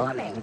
forming.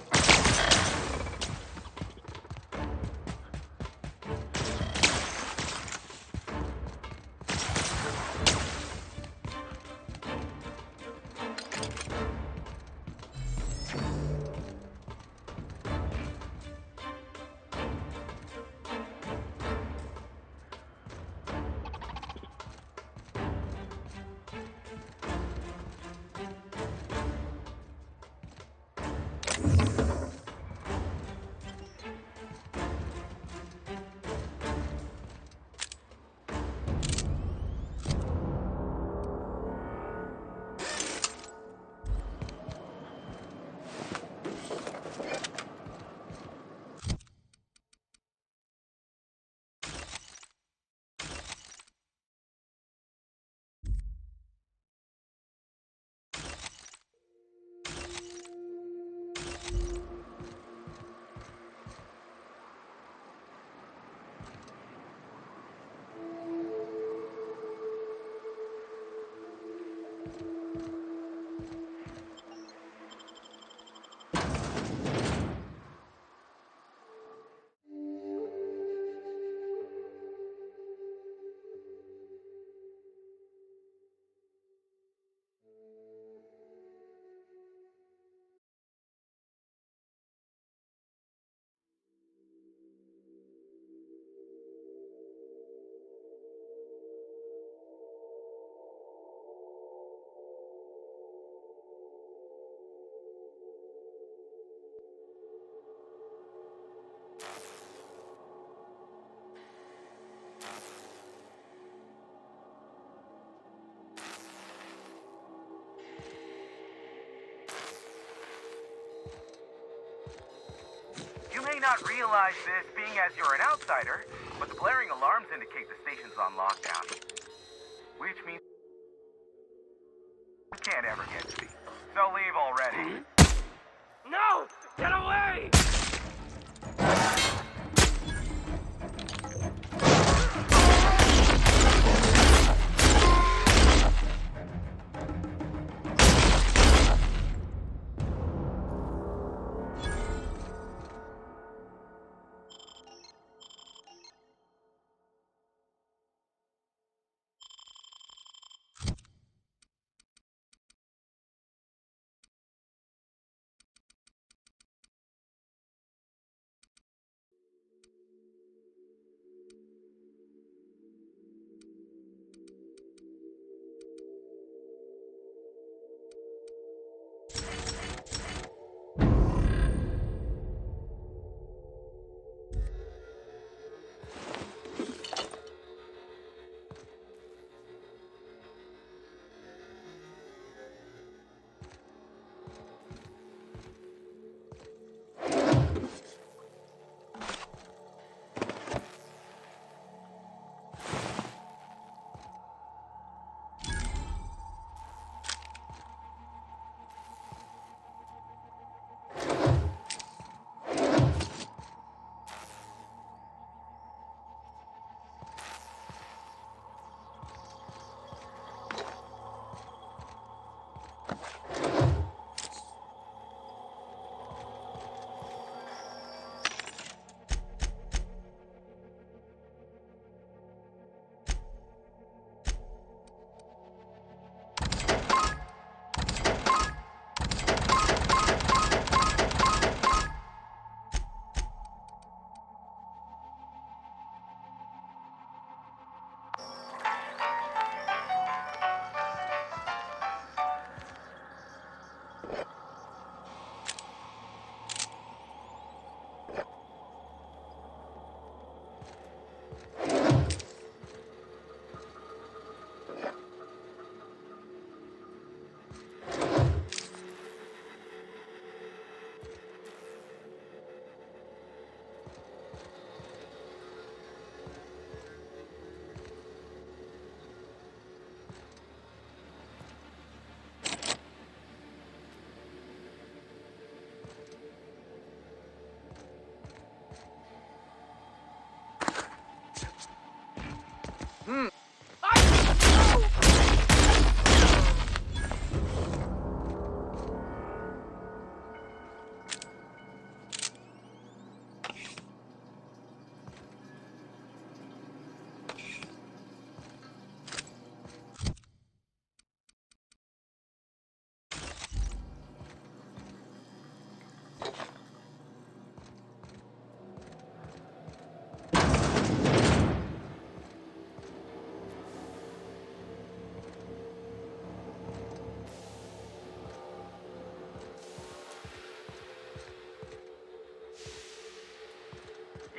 You may not realize this, being as you're an outsider, but the blaring alarms indicate the station's on lockdown. Which means you can't ever get to me. So leave already. No! Get away!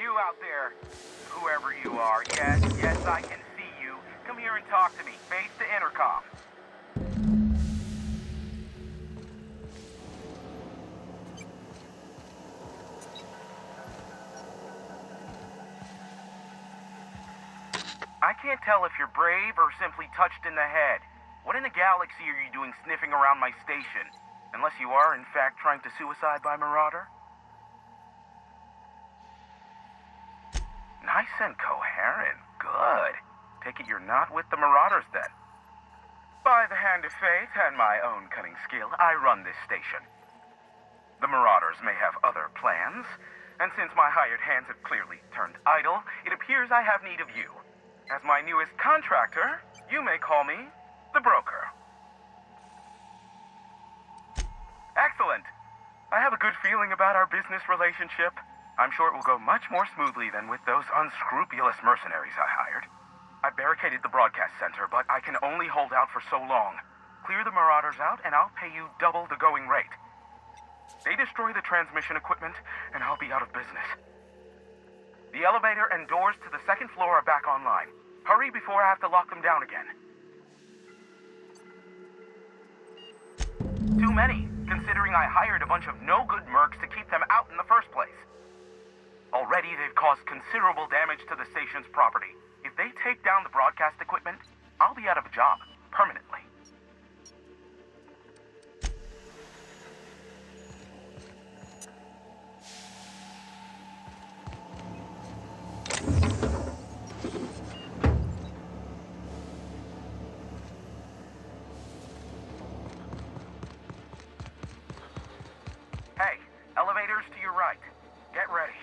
you out there. Whoever you are, yes, I can see you. Come here and talk to me, face to intercom. I can't tell if you're brave or simply touched in the head. What in the galaxy are you doing sniffing around my station? Unless you are, in fact, trying to suicide by Marauder? Nice and coherent. Good. Take it you're not with the Marauders, then. By the hand of fate and my own cunning skill, I run this station. The Marauders may have other plans, and since my hired hands have clearly turned idle, it appears I have need of you. As my newest contractor, you may call me the broker. Excellent. I have a good feeling about our business relationship. I'm sure it will go much more smoothly than with those unscrupulous mercenaries I hired. I barricaded the broadcast center, but I can only hold out for so long. Clear the Marauders out, and I'll pay you double the going rate. They destroy the transmission equipment, and I'll be out of business. The elevator and doors to the second floor are back online. Hurry before I have to lock them down again. Too many, considering I hired a bunch of no-good mercs to keep them out in the first place. Already, they've caused considerable damage to the station's property. If they take down the broadcast equipment, I'll be out of a job, permanently. Hey, elevators to your right. Get ready.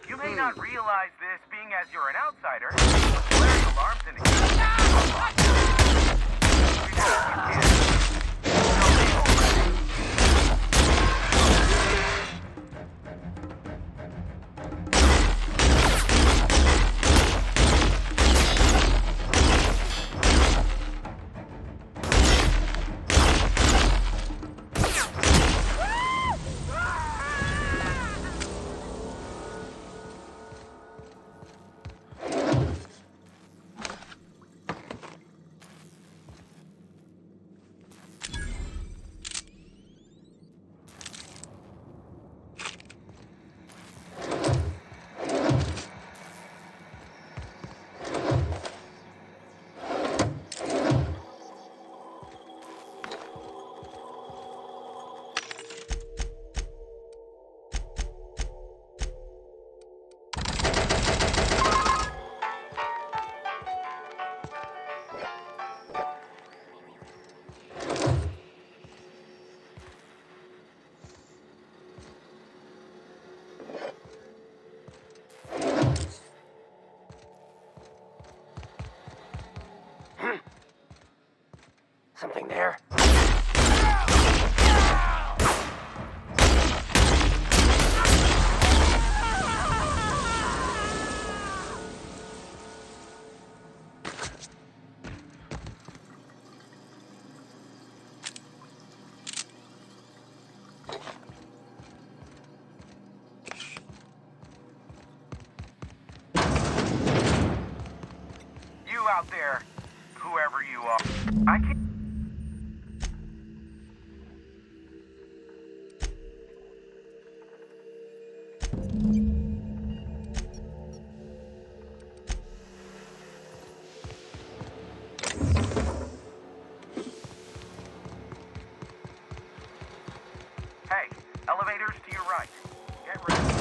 You may not realize this, being as you're an outsider, but blaring alarms indicate... Hey, elevators to your right. Get ready.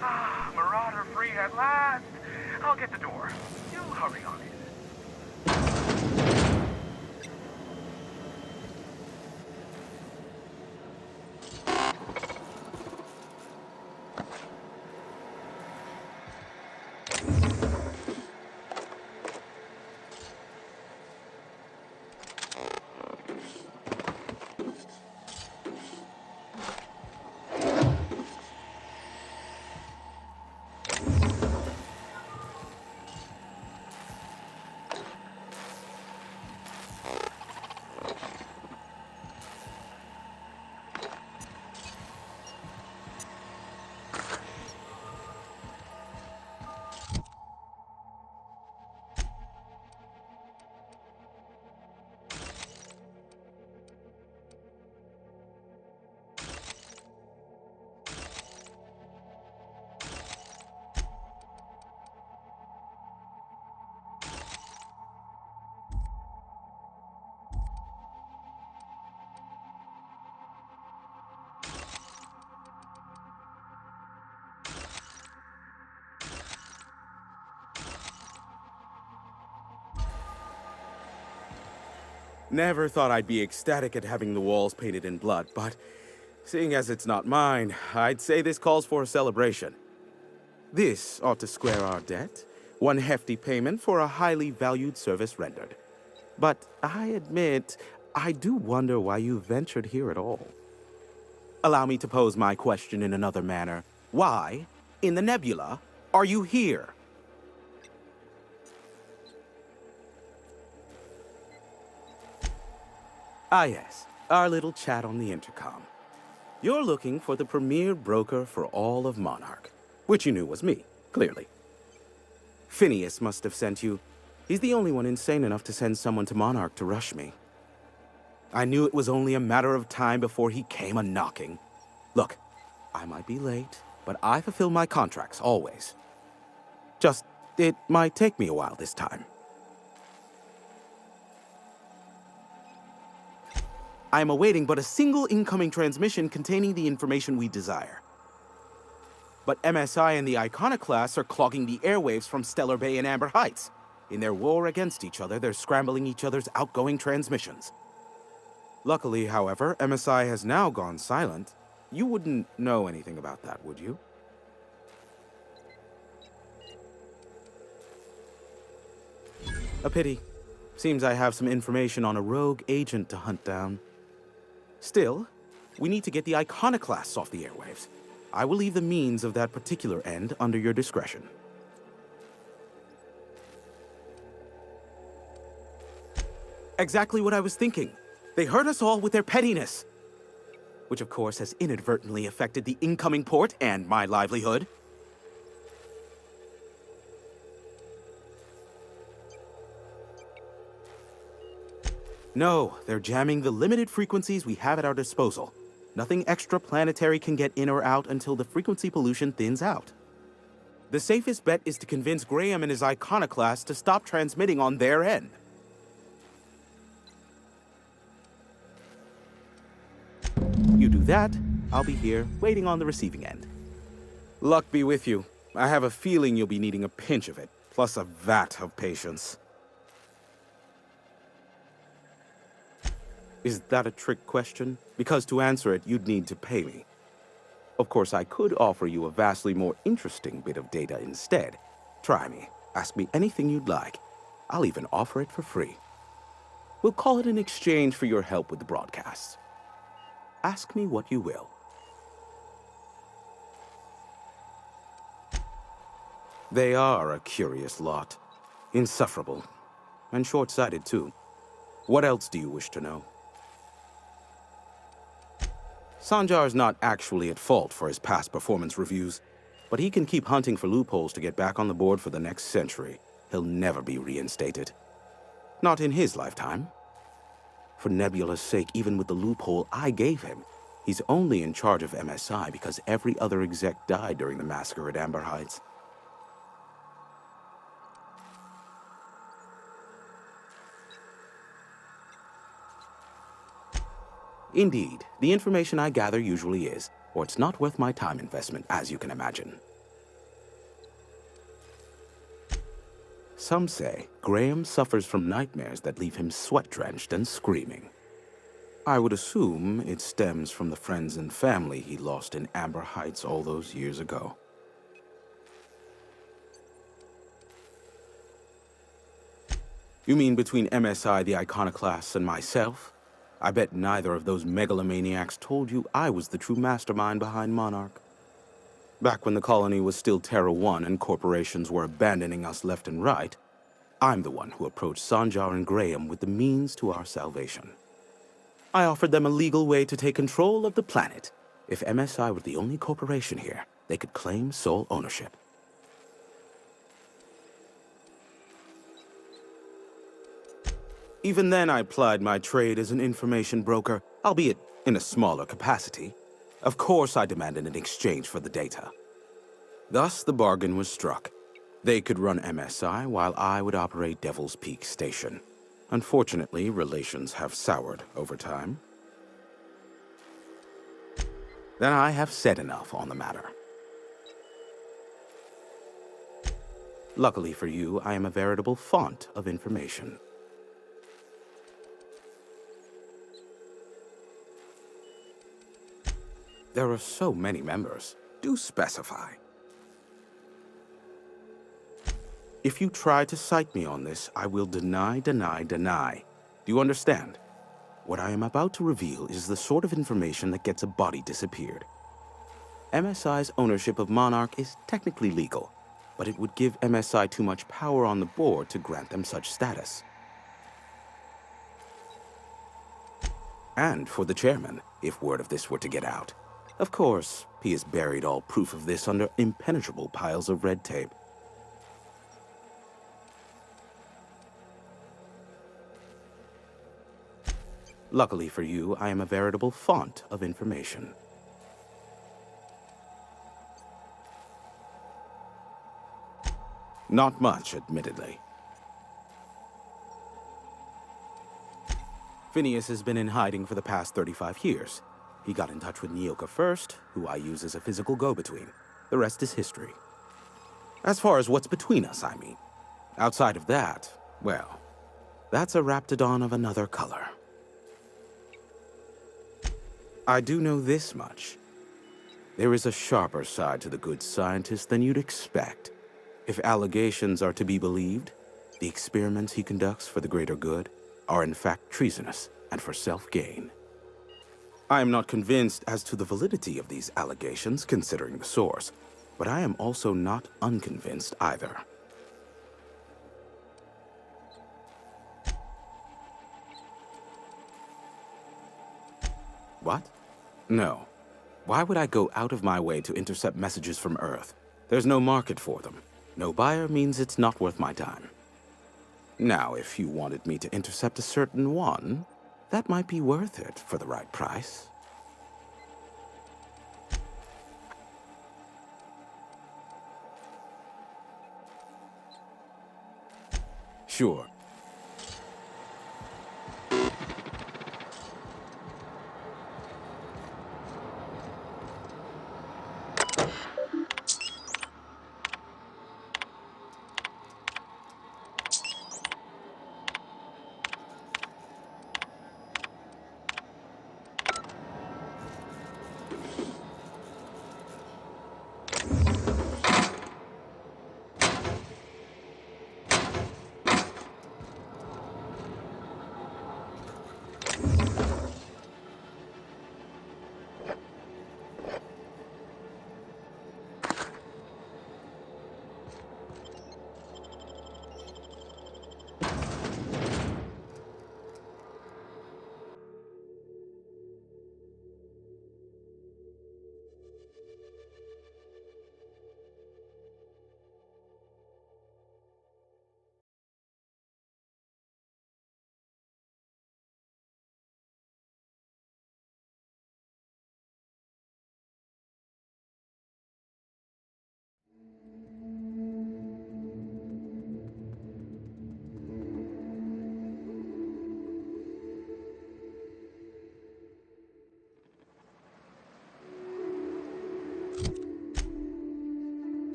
Ah, Marauder free at last. I'll get the door. You hurry on in. Never thought I'd be ecstatic at having the walls painted in blood, but seeing as it's not mine, I'd say this calls for a celebration. This ought to square our debt. One hefty payment for a highly valued service rendered. But I admit, I do wonder why you ventured here at all. Allow me to pose my question in another manner. Why, in the nebula, are you here? Ah yes, our little chat on the intercom. You're looking for the premier broker for all of Monarch, which you knew was me, clearly. Phineas must have sent you. He's the only one insane enough to send someone to Monarch to rush me. I knew it was only a matter of time before he came a-knocking. Look, I might be late, but I fulfill my contracts, always. Just, it might take me a while this time. I am awaiting but a single incoming transmission containing the information we desire. But MSI and the Iconoclasts are clogging the airwaves from Stellar Bay and Amber Heights. In their war against each other, they're scrambling each other's outgoing transmissions. Luckily, however, MSI has now gone silent. You wouldn't know anything about that, would you? A pity. Seems I have some information on a rogue agent to hunt down. Still, we need to get the Iconoclasts off the airwaves. I will leave the means of that particular end under your discretion. Exactly what I was thinking. They hurt us all with their pettiness. Which of course has inadvertently affected the incoming port and my livelihood. No, they're jamming the limited frequencies we have at our disposal. Nothing extraplanetary can get in or out until the frequency pollution thins out. The safest bet is to convince Graham and his Iconoclast to stop transmitting on their end. You do that, I'll be here, waiting on the receiving end. Luck be with you. I have a feeling you'll be needing a pinch of it, plus a vat of patience. Is that a trick question? Because to answer it, you'd need to pay me. Of course, I could offer you a vastly more interesting bit of data instead. Try me. Ask me anything you'd like. I'll even offer it for free. We'll call it an exchange for your help with the broadcasts. Ask me what you will. They are a curious lot. Insufferable. And short-sighted, too. What else do you wish to know? Sanjar's not actually at fault for his past performance reviews, but he can keep hunting for loopholes to get back on the board for the next century. He'll never be reinstated. Not in his lifetime. For Nebula's sake, even with the loophole I gave him, he's only in charge of MSI because every other exec died during the massacre at Amber Heights. Indeed, the information I gather usually is, or it's not worth my time investment, as you can imagine. Some say Graham suffers from nightmares that leave him sweat-drenched and screaming. I would assume it stems from the friends and family he lost in Amber Heights all those years ago. You mean between MSI the Iconoclasts and myself? I bet neither of those megalomaniacs told you I was the true mastermind behind Monarch. Back when the colony was still Terra 1 and corporations were abandoning us left and right, I'm the one who approached Sanjar and Graham with the means to our salvation. I offered them a legal way to take control of the planet. If MSI were the only corporation here, they could claim sole ownership. Even then, I plied my trade as an information broker, albeit in a smaller capacity. Of course, I demanded an exchange for the data. Thus, the bargain was struck. They could run MSI while I would operate Devil's Peak Station. Unfortunately, relations have soured over time. Then I have said enough on the matter. Luckily for you, I am a veritable font of information. There are so many members. Do specify. If you try to cite me on this, I will deny. Do you understand? What I am about to reveal is the sort of information that gets a body disappeared. MSI's ownership of Monarch is technically legal, but it would give MSI too much power on the board to grant them such status. And for the chairman, if word of this were to get out. Of course, he has buried all proof of this under impenetrable piles of red tape. Luckily for you, I am a veritable font of information. Not much, admittedly. Phineas has been in hiding for the past 35 years. He got in touch with Nyoka first, who I use as a physical go-between. The rest is history. As far as what's between us, I mean. Outside of that, well, that's a raptidon of another color. I do know this much. There is a sharper side to the good scientist than you'd expect. If allegations are to be believed, the experiments he conducts for the greater good are in fact treasonous and for self-gain. I am not convinced as to the validity of these allegations, considering the source, but I am also not unconvinced either. What? No. Why would I go out of my way to intercept messages from Earth? There's no market for them. No buyer means it's not worth my time. Now, if you wanted me to intercept a certain one, that might be worth it for the right price. Sure.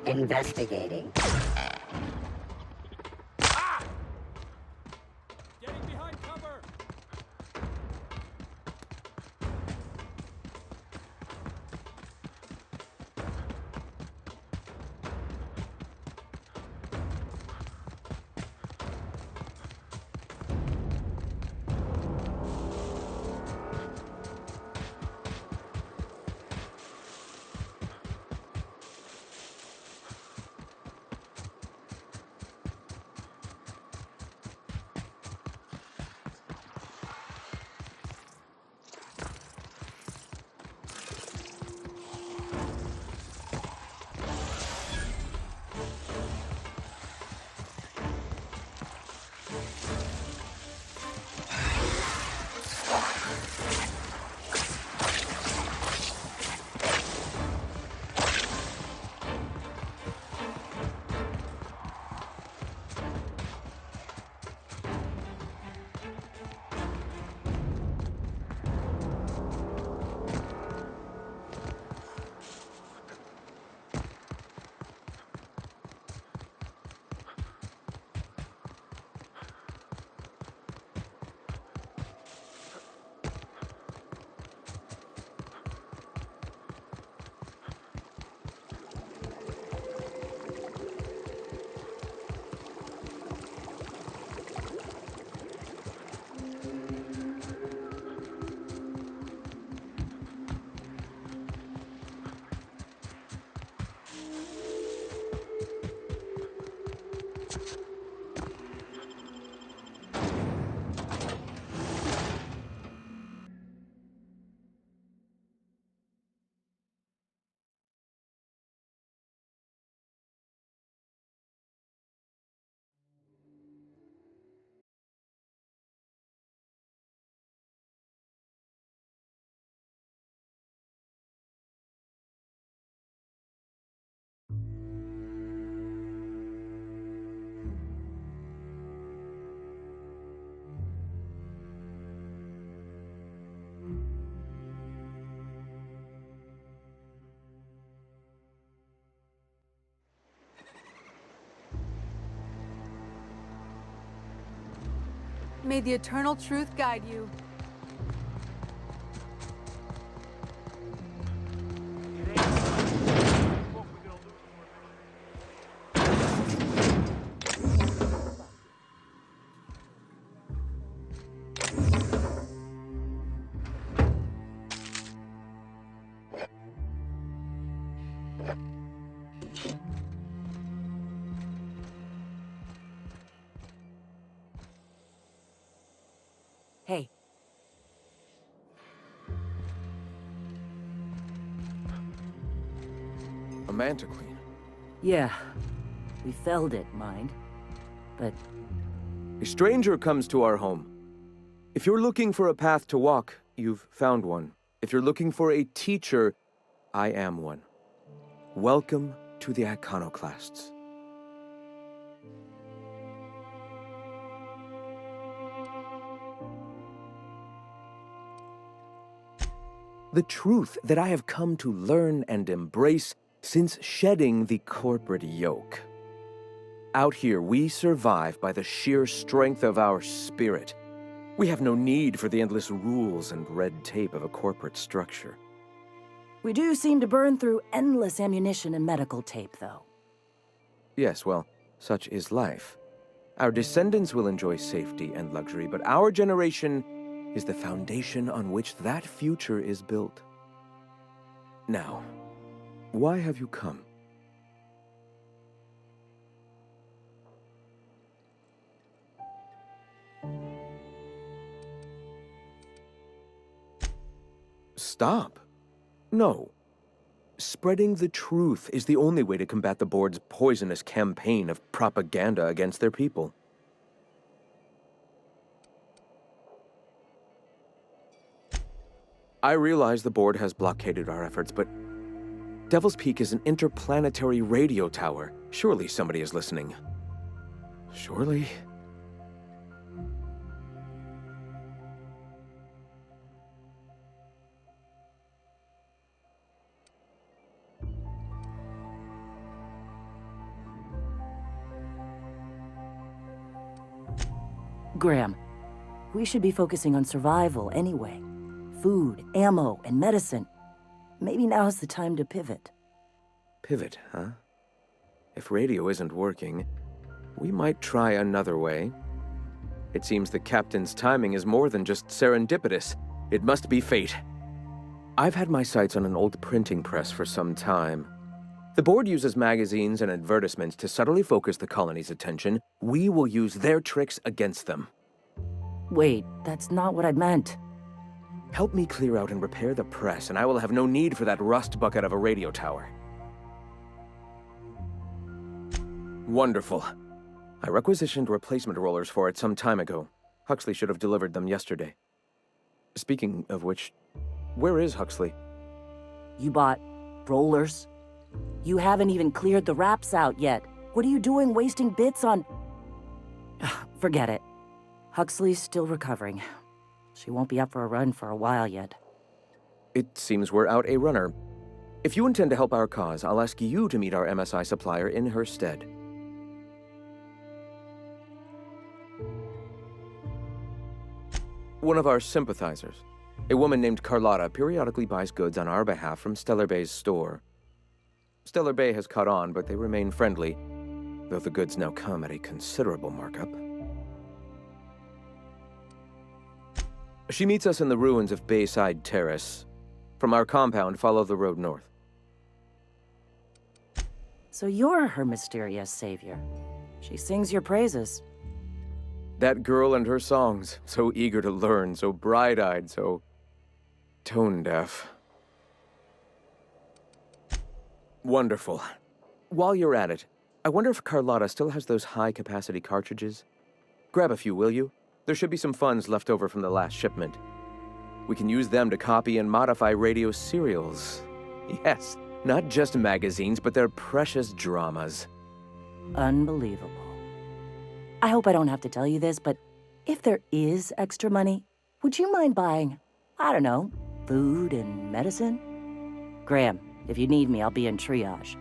Investigating. Getting behind cover! May the eternal truth guide you. Hey. A manta queen. Yeah, we felled it, mind. But A stranger comes to our home. If you're looking for a path to walk, you've found one. If you're looking for a teacher, I am one. Welcome to the Iconoclasts. The truth that I have come to learn and embrace since shedding the corporate yoke. Out here, we survive by the sheer strength of our spirit. We have no need for the endless rules and red tape of a corporate structure. we do seem to burn through endless ammunition and medical tape, though. Yes, well, such is life. Our descendants will enjoy safety and luxury, but our generation is the foundation on which that future is built. Now, why have you come? Stop. No. Spreading the truth is the only way to combat the board's poisonous campaign of propaganda against their people. I realize the board has blockaded our efforts, but Devil's Peak is an interplanetary radio tower. Surely somebody is listening. Surely? Graham, we should be focusing on survival anyway. Food, ammo, and medicine. Maybe now's the time to pivot. Pivot, huh? If radio isn't working, we might try another way. It seems the captain's timing is more than just serendipitous. It must be fate. I've had my sights on an old printing press for some time. The board uses magazines and advertisements to subtly focus the colony's attention. We will use their tricks against them. Wait, that's not what I meant. Help me clear out and repair the press, and I will have no need for that rust bucket of a radio tower. Wonderful. I requisitioned replacement rollers for it some time ago. Huxley should have delivered them yesterday. Speaking of which, where is Huxley? You bought rollers? You haven't even cleared the wraps out yet. What are you doing wasting bits on... Forget it. Huxley's still recovering. She won't be up for a run for a while yet. It seems we're out a runner. If you intend to help our cause, I'll ask you to meet our MSI supplier in her stead. One of our sympathizers, a woman named Carlotta, periodically buys goods on our behalf from Stellar Bay's store. Stellar Bay has caught on, but they remain friendly, though the goods now come at a considerable markup. She meets us in the ruins of Bayside Terrace. From our compound, follow the road north. So you're her mysterious savior. She sings your praises. That girl and her songs, so eager to learn, so bright-eyed, so tone-deaf. Wonderful. While you're at it, I wonder if Carlotta still has those high-capacity cartridges? Grab a few, will you? There should be some funds left over from the last shipment. We can use them to copy and modify radio serials. Yes, not just magazines, but their precious dramas. Unbelievable. I hope I don't have to tell you this, but if there is extra money, would you mind buying, I don't know, food and medicine? Graham, if you need me, I'll be in triage.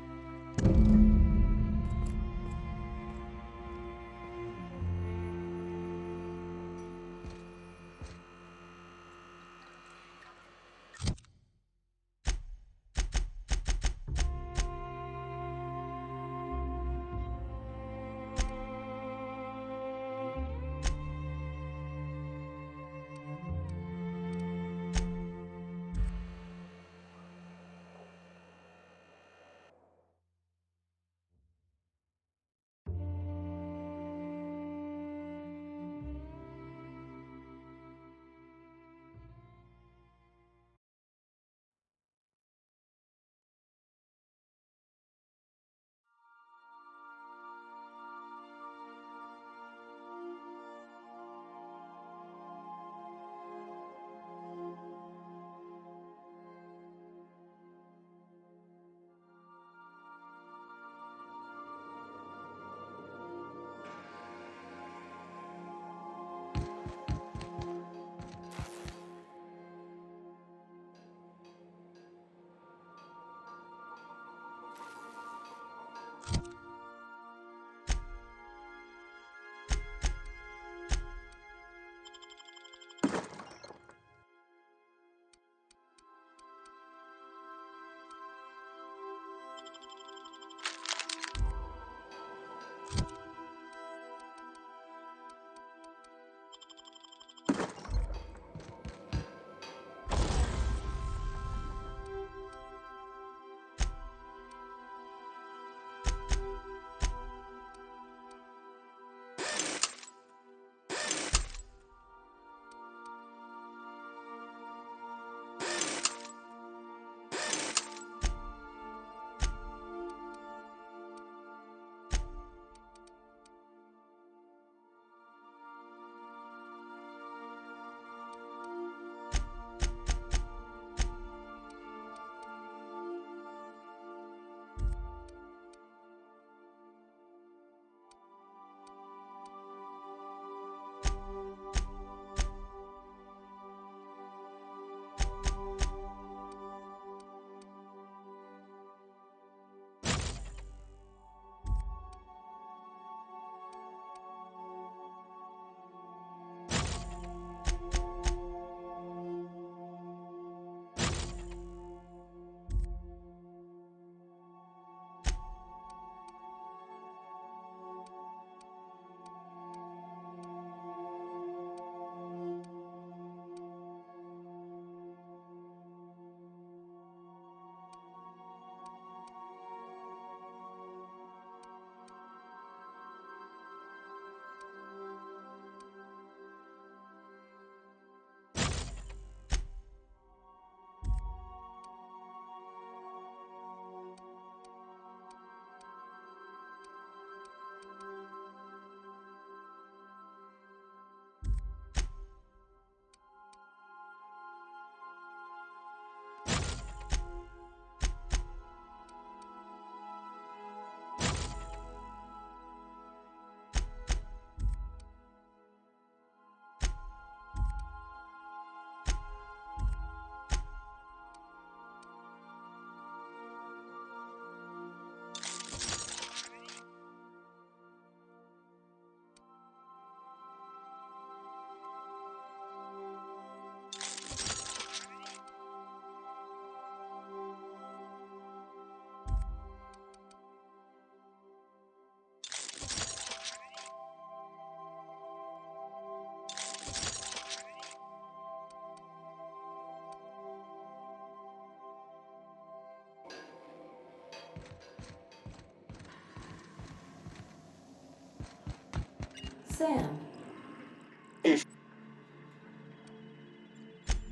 Sam.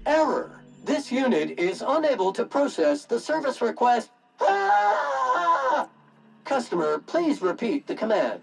Error. This unit is unable to process the service request. Ah! Customer, please repeat the command.